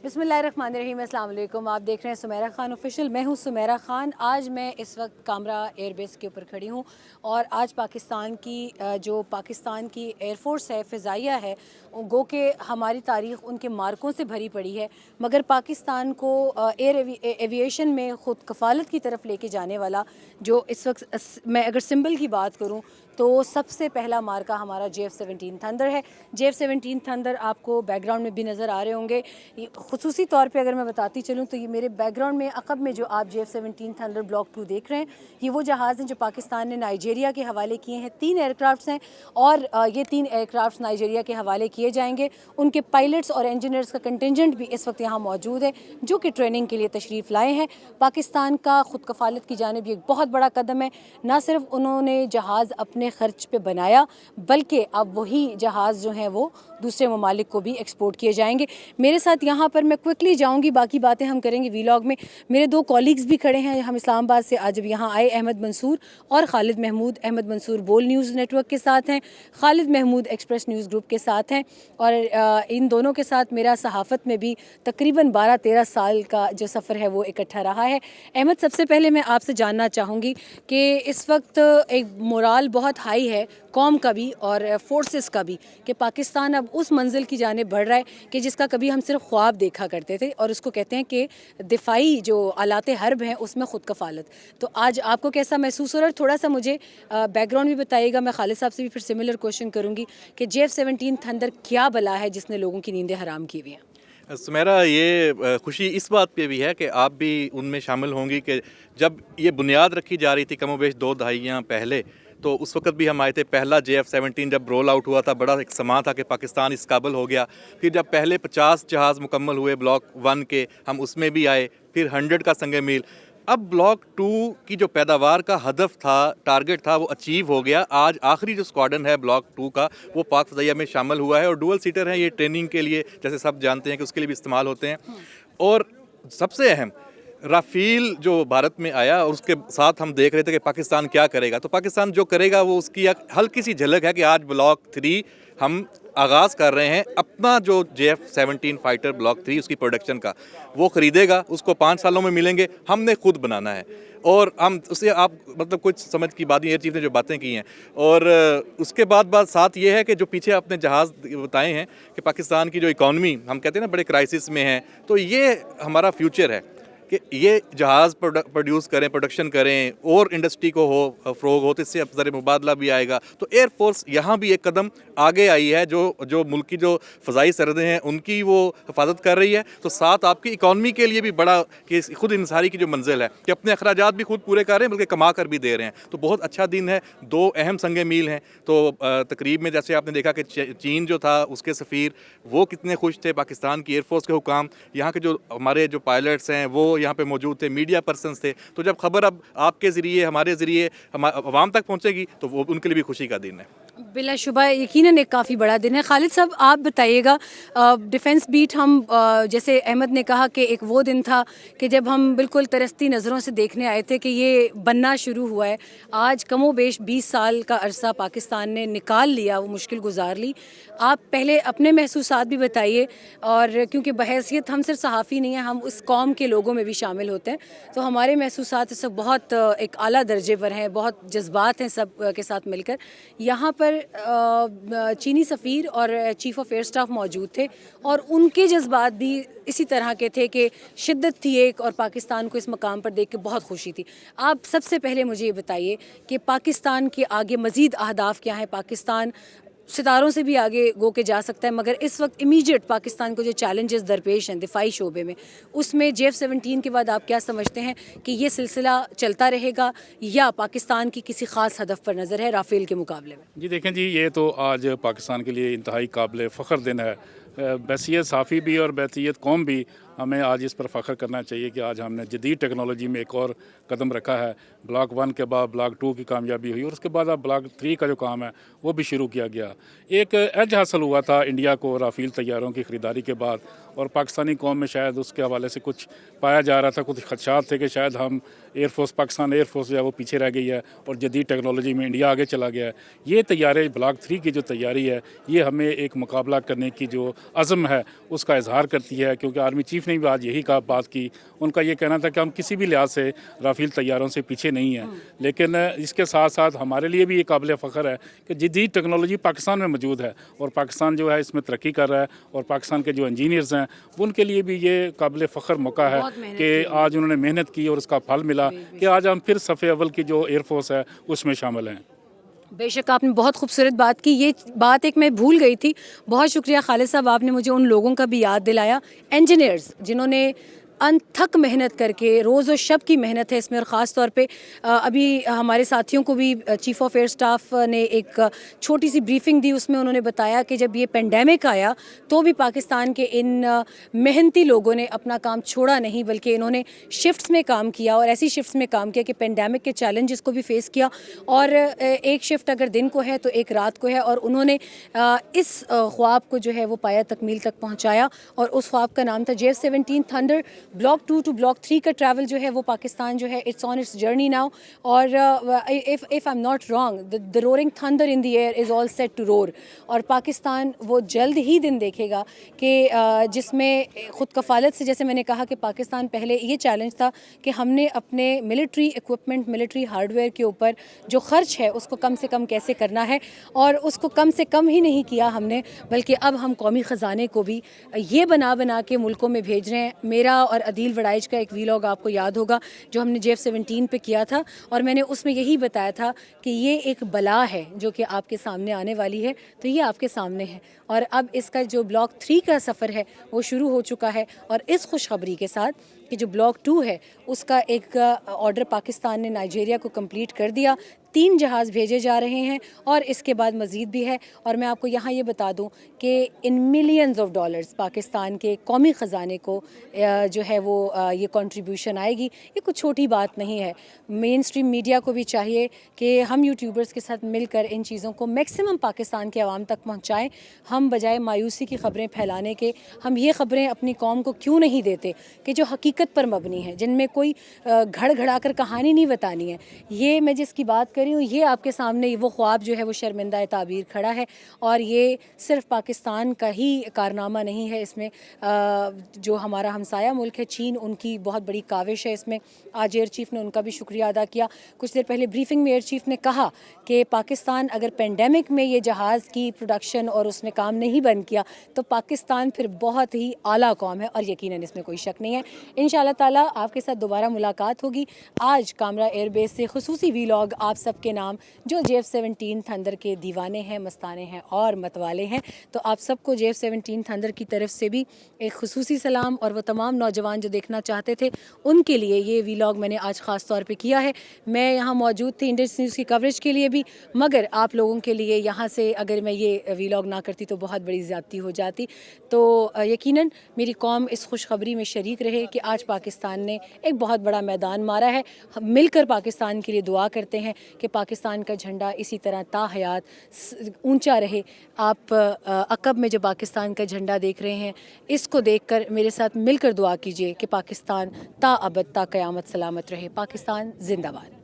بسم اللہ الرحمن الرحیم، السلام علیکم۔ آپ دیکھ رہے ہیں سمیرہ خان آفیشیل، میں ہوں سمیرہ خان۔ آج میں اس وقت کامرا ایئر بیس کے اوپر کھڑی ہوں اور آج پاکستان کی ایئر فورس ہے، فضائیہ ہے، گو کہ ہماری تاریخ ان کے مارکوں سے بھری پڑی ہے، مگر پاکستان کو ایویشن میں خود کفالت کی طرف لے کے جانے والا جو اس وقت میں اگر سمبل کی بات کروں تو سب سے پہلا مارکہ ہمارا JF-17 تھنڈر ہے۔ JF-17 تھنڈر آپ کو بیک گراؤنڈ میں بھی نظر آ رہے ہوں گے۔ خصوصی طور پہ اگر میں بتاتی چلوں تو یہ میرے بیک گراؤنڈ میں عقب میں جو آپ JF-17 تھنڈر بلاک 2 دیکھ رہے ہیں، یہ وہ جہاز ہیں جو پاکستان نے نائجیریا کے حوالے کیے ہیں۔ 3 ایئر کرافٹس ہیں اور یہ 3 ایئر کرافٹس نائجیریا کے حوالے کیے جائیں گے۔ ان کے پائلٹس اور انجینئرز کا کنٹینجنٹ بھی اس وقت یہاں موجود ہے جو کہ ٹریننگ کے لیے تشریف لائے ہیں۔ پاکستان کا خود کفالت کی جانب یہ ایک بہت بڑا قدم ہے۔ نہ صرف انہوں نے جہاز اپنے خرچ پہ بنایا بلکہ اب وہی جہاز جو ہیں وہ دوسرے ممالک کو بھی ایکسپورٹ کیے جائیں گے۔ میرے ساتھ یہاں پر میں کوئکلی جاؤں گی، باقی باتیں ہم کریں گے ویلاگ میں۔ میرے 2 کولیگز بھی کھڑے ہیں، ہم اسلام آباد سے آج جب یہاں آئے، احمد منصور اور خالد محمود۔ احمد منصور بول نیوز نیٹ ورک کے ساتھ ہیں، خالد محمود ایکسپریس نیوز گروپ کے ساتھ ہیں، اور ان دونوں کے ساتھ میرا صحافت میں بھی تقریباً 12-13 سال کا جو سفر ہے وہ اکٹھا رہا ہے۔ احمد، سب سے پہلے میں آپ سے جاننا چاہوں گی کہ اس وقت ایک مورال بہت ہائی ہے قوم کا بھی اور فورسز کا بھی کہ پاکستان اب اس منزل کی جانب بڑھ رہا ہے کہ جس کا کبھی ہم صرف خواب دیکھا کرتے تھے، اور اس کو کہتے ہیں کہ دفاعی جو آلات حرب ہیں اس میں خود کفالت۔ تو آج آپ کو کیسا محسوس ہو رہا ہے؟ تھوڑا سا مجھے بیک گراؤنڈ بھی بتائیے گا۔ میں خالد صاحب سے بھی پھر سملر کوشچن کروں گی کہ JF-17 تھنڈر کیا بلا ہے جس نے لوگوں کی نیندیں حرام کی ہوئی ہیں؟ سمیرہ، یہ خوشی اس بات پہ بھی ہے کہ آپ بھی ان میں شامل ہوں گی کہ جب یہ بنیاد رکھی جا رہی تھی کم و بیش 2 دہائیاں پہلے، تو اس وقت بھی ہم آئے تھے۔ پہلا JF-17 جب رول آؤٹ ہوا تھا، بڑا ایک سماں تھا کہ پاکستان اس قابل ہو گیا۔ پھر جب پہلے 50 جہاز مکمل ہوئے بلاک 1 کے، ہم اس میں بھی آئے، پھر 100 کا سنگ میل۔ اب بلاک 2 کی جو پیداوار کا ہدف تھا، ٹارگٹ تھا، وہ اچیو ہو گیا۔ آج آخری جو اسکواڈن ہے بلاک 2 کا، وہ پاک فضائیہ میں شامل ہوا ہے، اور ڈوئل سیٹر ہیں۔ یہ ٹریننگ کے لیے، جیسے سب جانتے ہیں کہ اس کے لیے بھی استعمال ہوتے ہیں۔ اور سب سے اہم، رافیل جو بھارت میں آیا، اور اس کے ساتھ ہم دیکھ رہے تھے کہ پاکستان کیا کرے گا۔ تو پاکستان جو کرے گا وہ اس کی ایک ہلکی سی جھلک ہے کہ آج بلاک 3 ہم آغاز کر رہے ہیں اپنا جو JF-17 فائٹر بلاک 3 اس کی پروڈکشن کا، وہ خریدے گا، اس کو 5 سالوں میں ملیں گے، ہم نے خود بنانا ہے۔ اور ہم اسے آپ مطلب کچھ سمجھ کی بات نہیں، یہ چیزیں جو باتیں کی ہیں۔ اور اس کے بعد ساتھ یہ ہے کہ جو پیچھے آپ نے جہاز بتائے ہیں کہ پاکستان کی جو اکانومی، ہم کہتے ہیں نا بڑے کرائسس میں ہے، تو یہ ہمارا فیوچر ہے کہ یہ جہاز پروڈیوس کریں، پروڈکشن کریں، اور انڈسٹری کو ہو فروغ ہو، تو اس سے زر مبادلہ بھی آئے گا۔ تو ایئر فورس یہاں بھی ایک قدم آگے آئی ہے، جو ملک کی جو فضائی سرحدیں ہیں ان کی وہ حفاظت کر رہی ہے۔ تو ساتھ آپ کی اکانومی کے لیے بھی بڑا کہ خود انحصاری کی جو منزل ہے کہ اپنے اخراجات بھی خود پورے کر رہے ہیں بلکہ کما کر بھی دے رہے ہیں، تو بہت اچھا دن ہے۔ 2 اہم سنگ میل ہیں۔ تو تقریب میں جیسے آپ نے دیکھا کہ چین جو تھا، اس کے سفیر وہ کتنے خوش تھے، پاکستان کی ایئر فورس کے حکام، یہاں کے جو ہمارے جو پائلٹس ہیں وہ یہاں پہ موجود تھے، میڈیا پرسنز تھے۔ تو جب خبر اب آپ کے ذریعے، ہمارے ذریعے عوام تک پہنچے گی تو وہ ان کے لیے بھی خوشی کا دن ہے۔ بلا شبہ یقیناً ایک کافی بڑا دن ہے۔ خالد صاحب، آپ بتائیے گا، ڈیفنس بیٹ ہم جیسے احمد نے کہا کہ ایک وہ دن تھا کہ جب ہم بالکل ترستی نظروں سے دیکھنے آئے تھے کہ یہ بننا شروع ہوا ہے۔ آج کم و بیش 20 سال کا عرصہ پاکستان نے نکال لیا، وہ مشکل گزار لی۔ آپ پہلے اپنے محسوسات بھی بتائیے، اور کیونکہ بحیثیت ہم صرف صحافی نہیں ہیں، ہم اس قوم کے لوگوں میں بھی شامل ہوتے ہیں، تو ہمارے محسوسات اس وقت بہت ایک اعلیٰ درجے پر ہیں، بہت جذبات ہیں سب کے ساتھ مل کر۔ یہاں پر چینی سفیر اور چیف آف ایئر اسٹاف موجود تھے، اور ان کے جذبات بھی اسی طرح کے تھے کہ شدت تھی ایک، اور پاکستان کو اس مقام پر دیکھ کے بہت خوشی تھی۔ آپ سب سے پہلے مجھے یہ بتائیے کہ پاکستان کے آگے مزید اہداف کیا ہیں؟ پاکستان ستاروں سے بھی آگے گو کے جا سکتا ہے، مگر اس وقت امیجیٹ پاکستان کو جو چیلنجز درپیش ہیں دفاعی شعبے میں، اس میں JF-17 کے بعد آپ کیا سمجھتے ہیں کہ یہ سلسلہ چلتا رہے گا یا پاکستان کی کسی خاص ہدف پر نظر ہے رافیل کے مقابلے میں؟ جی دیکھیں جی، یہ تو آج پاکستان کے لیے انتہائی قابل فخر دن ہے۔ بحیثیت صحافی بھی اور بحیثیت قوم بھی ہمیں آج اس پر فخر کرنا چاہیے کہ آج ہم نے جدید ٹیکنالوجی میں ایک اور قدم رکھا ہے. بلاک 1 کے بعد بلاک 2 کی کامیابی ہوئی اور اس کے بعد اب بلاک 3 کا جو کام ہے وہ بھی شروع کیا گیا. ایک ایج حاصل ہوا تھا انڈیا کو رافیل طیاروں کی خریداری کے بعد, اور پاکستانی قوم میں شاید اس کے حوالے سے کچھ پایا جا رہا تھا, کچھ خدشات تھے کہ شاید ہم air force, Pakistan air force جو ہے وہ پیچھے رہ گئی ہے اور جدید ٹیکنالوجی میں انڈیا آگے چلا گیا ہے. یہ طیارے بلاک 3 کی جو تیاری ہے یہ ہمیں ایک مقابلہ کرنے کی جو عزم ہے اس کا اظہار کرتی ہے, کیونکہ آرمی چیف نے بھی آج یہی بات کی. ان کا یہ کہنا تھا کہ ہم کسی بھی لحاظ سے رافیل طیاروں سے پیچھے نہیں ہیں, لیکن اس کے ساتھ ساتھ ہمارے لیے بھی یہ قابل فخر ہے کہ جدید ٹیکنالوجی پاکستان میں موجود ہے اور پاکستان جو ہے اس میں ترقی کر رہا ہے, اور پاکستان کے جو انجینئرز ہیں ان کے لیے بھی یہ قابل فخر موقع ہے کہ آج انہوں نے محنت کی اور اس کا پھل ملا کہ آج ہم پھر صف اول کی جو ایئر فورس ہے اس میں شامل ہیں. بے شک آپ نے بہت خوبصورت بات کی. یہ بات ایک میں بھول گئی تھی. بہت شکریہ خالد صاحب, آپ نے مجھے ان لوگوں کا بھی یاد دلایا, انجینئرز جنہوں نے انتھک محنت کر کے, روز و شب کی محنت ہے اس میں, اور خاص طور پہ ابھی ہمارے ساتھیوں کو بھی چیف آف ایئر اسٹاف نے ایک چھوٹی سی بریفنگ دی. اس میں انہوں نے بتایا کہ جب یہ پینڈیمک آیا تو بھی پاکستان کے ان محنتی لوگوں نے اپنا کام چھوڑا نہیں, بلکہ انہوں نے شفٹس میں کام کیا, اور ایسی شفٹس میں کام کیا کہ پینڈیمک کے چیلنجز کو بھی فیس کیا, اور ایک شفٹ اگر دن کو ہے تو ایک رات کو ہے, اور انہوں نے اس خواب کو جو ہے وہ پایا تکمیل تک پہنچایا, اور اس خواب کا نام تھا JF-17 thunder. Block 2 to block 3 کا ٹریول جو ہے وہ پاکستان جو ہے it's on its journey now, اور if I am not wrong the roaring thunder in the air is all set to roar. اور پاکستان وہ جلد ہی دن دیکھے گا کہ جس میں خود کفالت سے, جیسے میں نے کہا کہ پاکستان پہلے یہ چیلنج تھا کہ ہم نے اپنے military equipment, military hard where کے اوپر جو خرچ ہے اس کو کم سے کم کیسے کرنا ہے, اور اس کو کم سے کم ہی نہیں کیا ہم نے, بلکہ اب ہم قومی خزانے کو بھی یہ بنا کے ملکوں میں بھیج رہے ہیں. میرا اور عدیل وڑائچ کا ایک ویلاگ آپ کو یاد ہوگا جو ہم نے JF-17 پہ کیا تھا, اور میں نے اس میں یہی بتایا تھا کہ یہ ایک بلا ہے جو کہ آپ کے سامنے آنے والی ہے, تو یہ آپ کے سامنے ہے, اور اب اس کا جو بلاک 3 کا سفر ہے وہ شروع ہو چکا ہے. اور اس خوشخبری کے ساتھ کہ جو بلاک 2 ہے اس کا ایک آرڈر پاکستان نے نائجیریا کو کمپلیٹ کر دیا, 3 جہاز بھیجے جا رہے ہیں, اور اس کے بعد مزید بھی ہے. اور میں آپ کو یہاں یہ بتا دوں کہ ان ملینز آف ڈالرز پاکستان کے قومی خزانے کو جو ہے وہ یہ کنٹریبیوشن آئے گی. یہ کچھ چھوٹی بات نہیں ہے. مین اسٹریم میڈیا کو بھی چاہیے کہ ہم یوٹیوبرز کے ساتھ مل کر ان چیزوں کو میکسیمم پاکستان کے عوام تک پہنچائیں. ہم بجائے مایوسی کی خبریں پھیلانے کے, ہم یہ خبریں اپنی قوم کو کیوں نہیں دیتے کہ جو حقیقت پر مبنی ہیں, جن میں کوئی گھڑ گھڑا کر کہانی نہیں بتانی ہے. یہ میں جس کی بات کر رہی ہوں یہ آپ کے سامنے وہ خواب جو ہے وہ شرمندہ تعبیر کھڑا ہے, اور یہ صرف پاکستان کا ہی کارنامہ نہیں ہے. اس میں جو ہمارا ہمسایہ ملک ہے چین, ان کی بہت بڑی کاوش ہے اس میں. آج ایئر چیف نے ان کا بھی شکریہ ادا کیا. کچھ دیر پہلے بریفنگ میں ایئر چیف نے کہا کہ پاکستان اگر پینڈیمک میں یہ جہاز کی پروڈکشن اور اس نے کام نہیں بند کیا تو پاکستان پھر بہت ہی اعلیٰ قوم ہے, اور یقیناً اس میں کوئی شک نہیں ہے. انشاءاللہ تعالیٰ آپ کے ساتھ دوبارہ ملاقات ہوگی. آج کامرا ایئر بیس سے خصوصی ویلاگ آپ سب کے نام جو JF-17 تھنڈر کے دیوانے ہیں, مستانے ہیں اور متوالے ہیں. تو آپ سب کو JF-17 تھنڈر کی طرف سے بھی ایک خصوصی سلام, اور وہ تمام نوجوان جو دیکھنا چاہتے تھے ان کے لیے یہ ویلاگ میں نے آج خاص طور پہ کیا ہے. میں یہاں موجود تھی انڈس نیوز کی کوریج کے لیے بھی, مگر آپ لوگوں کے لیے یہاں سے اگر میں یہ ویلاگ نہ کرتی تو بہت بڑی زیادتی ہو جاتی. تو یقیناً میری قوم اس خوشخبری میں شریک رہے کہ آج پاکستان نے ایک بہت بڑا میدان مارا ہے. ہم مل کر پاکستان کے لیے دعا کرتے ہیں کہ پاکستان کا جھنڈا اسی طرح تا حیات اونچا رہے. آپ عقب میں جو پاکستان کا جھنڈا دیکھ رہے ہیں اس کو دیکھ کر میرے ساتھ مل کر دعا کیجیے کہ پاکستان تا ابد تا قیامت سلامت رہے. پاکستان زندہ باد.